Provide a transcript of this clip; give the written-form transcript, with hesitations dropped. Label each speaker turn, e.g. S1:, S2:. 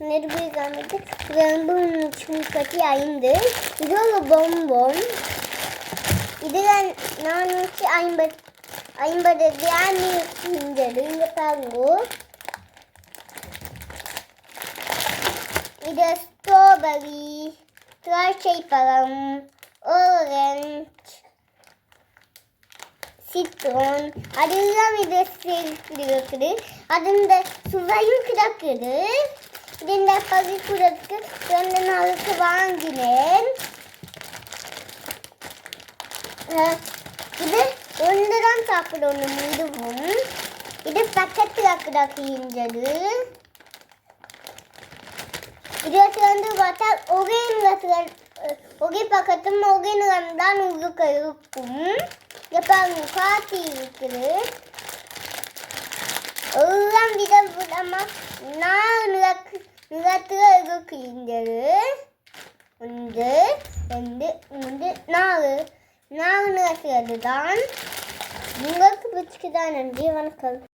S1: நிரூபிக்காமட்டு 2 3 5 இது ஒரு பொம்பம். இதில் 450 கிராம் இருந்தது. இங்கே பாருங்க, இது ஸ்ட்ராபெரி, திராட்சை பழம், ஆரஞ்சு, சிட்ரோன், அதெல்லாம் இது இருக்குது. அது இந்த சுவையும் கிடக்குது. இது இந்த பகிர்வுக்கு 2 நாளுக்கு வாங்கினேன். இது ஒன்று தான் சாப்பிடணும். இதுவும் இது பக்கத்தில் கிடக்கின்றது. இது பார்த்தா ஒரே பக்கத்தும் ஒரே நிறம் தான் உங்களுக்கு இருக்கும். பாருங்க, காத்தி இருக்குது. எல்லாம் விதவிதமா 4 நிறத்தில் இருக்கின்றது. 1 2 3 4 நிறத்தில் தான். உங்களுக்கு பிடிச்சதா? நன்றி, வணக்கம்.